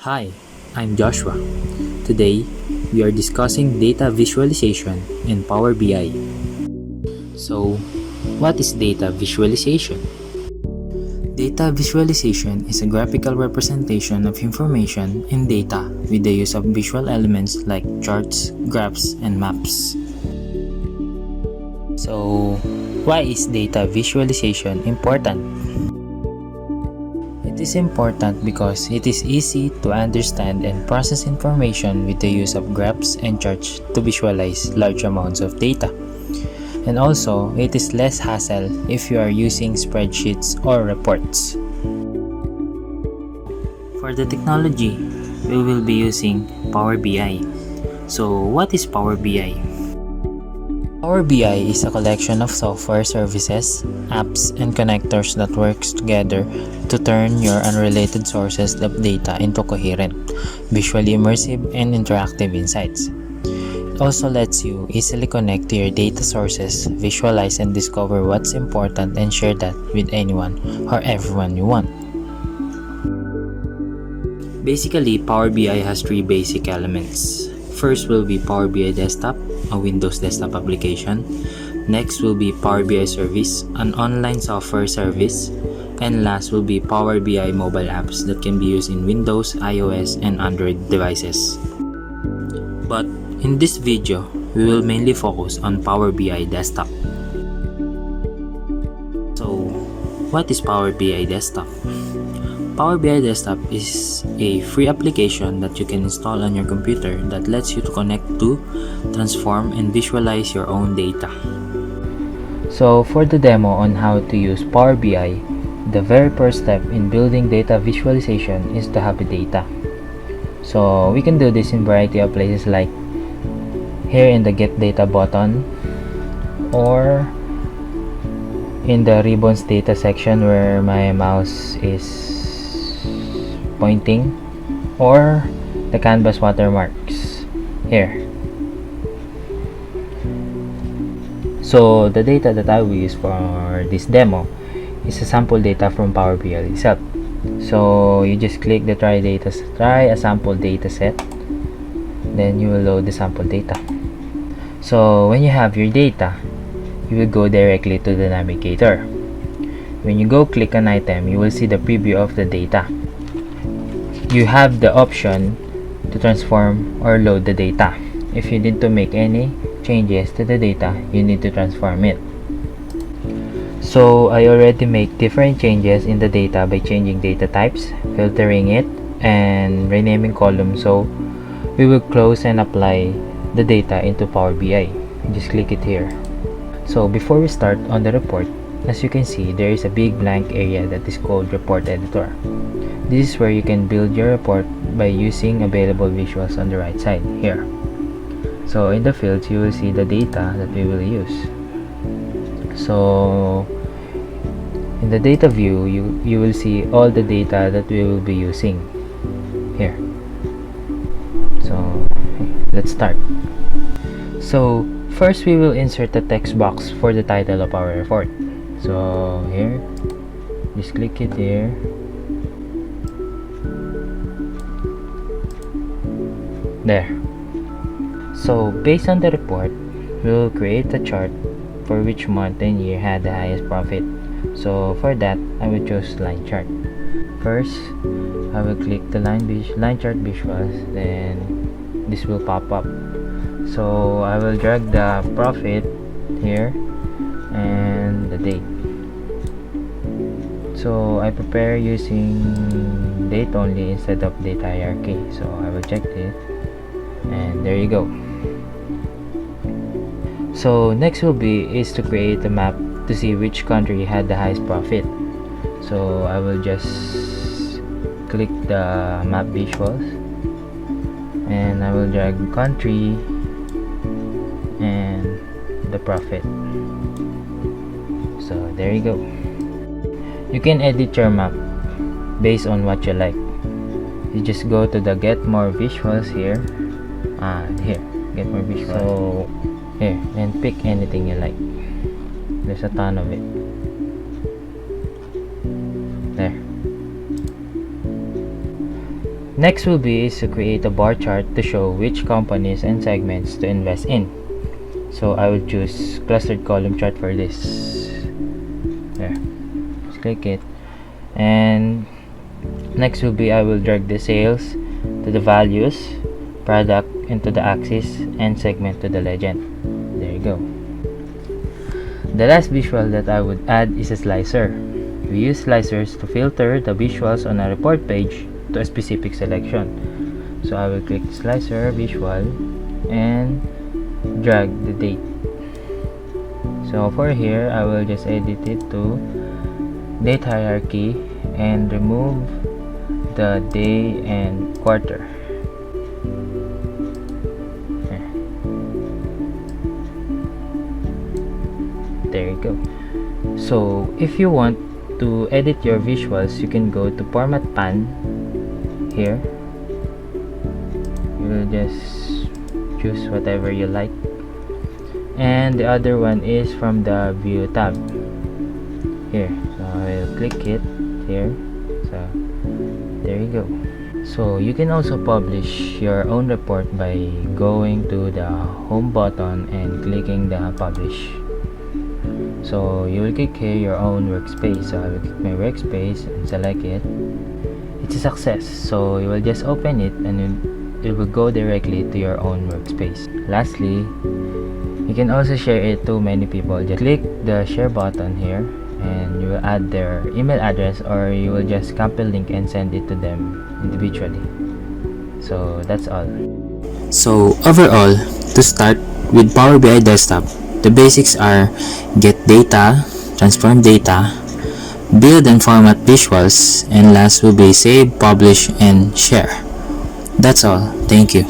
Hi, I'm Joshua. Today, we are discussing data visualization in Power BI. So, what is data visualization? Data visualization is a graphical representation of information in data with the use of visual elements like charts, graphs, and maps. So, why is data visualization important? It is important because it is easy to understand and process information with the use of graphs and charts to visualize large amounts of data. And also, it is less hassle if you are using spreadsheets or reports. For the technology, we will be using Power BI. So, what is Power BI? Power BI is a collection of software services, apps, and connectors that works together to turn your unrelated sources of data into coherent, visually immersive, and interactive insights. It also lets you easily connect to your data sources, visualize and discover what's important, and share that with anyone or everyone you want. Basically, Power BI has three basic elements. First will be Power BI Desktop, a Windows desktop application. Next will be Power BI Service, an online software service. And last will be Power BI mobile apps that can be used in Windows, iOS, and Android devices. But in this video, we will mainly focus on Power BI Desktop. So, what is Power BI Desktop? Power BI Desktop is a free application that you can install on your computer that lets you to connect to, transform, and visualize your own data. So for the demo on how to use Power BI, the very first step in building data visualization is to have the data. So we can do this in a variety of places like here in the Get Data button or in the Ribbons data section where my mouse is pointing, or the canvas watermarks here. So the data that I will use for this demo is a sample data from Power BI itself. So you just click the try a sample data set, then you will load the sample data. So when you have your data, you will go directly to the navigator. When you go click an item, you will see the preview of the data. You have the option to transform or load the data. If you need to make any changes to the data, you need to transform it. So I already make different changes in the data by changing data types, filtering it, and renaming columns. So we will close and apply the data into Power BI. Just click it here. So before we start on the report, as you can see, there is a big blank area that is called Report Editor. This is where you can build your report by using available visuals on the right side here. So in the fields, you will see the data that we will use. So in the data view, you will see all the data that we will be using here. So let's start. So first we will insert a text box for the title of our report. So here, just click it here. There. So based on the report, we will create a chart for which month and year had the highest profit. So for that, I will choose line chart. First, I will click the line chart visuals, then this will pop up. So I will drag the profit here and the date. So I prepare using date only instead of date hierarchy. So I will check this. And there you go. So next is to create a map to see which country had the highest profit. So I will just click the map visuals and I will drag country and the profit. So there you go. You can edit your map based on what you like. You just go to the get more visuals here. Here, get more visuals. So here, and pick anything you like. There's a ton of it. There. Next will be is to create a bar chart to show which companies and segments to invest in. So I will choose clustered column chart for this. There, just click it, and next will be I will drag the sales to the values, product into the axis, and segment to the legend. There you go. The last visual that I would add is a slicer. We use slicers to filter the visuals on a report page to a specific selection. So I will click slicer visual and drag the date. So for here, I will just edit it to date hierarchy and remove the day and quarter. There you go. So if you want to edit your visuals, you can go to format pan here. You will just choose whatever you like, and the other one is from the view tab here. So I will click it here. So there you go. So you can also publish your own report by going to the home button and clicking the publish. So you will click here your own workspace. So I will click my workspace and select it. It's a success. So you will just open it and it will go directly to your own workspace. Lastly, you can also share it to many people. Just click the share button here and you will add their email address, or you will just copy a link and send it to them individually. So that's all. So overall, to start with Power BI Desktop, the basics are get data, transform data, build and format visuals, and last will be save, publish, and share. That's all. Thank you.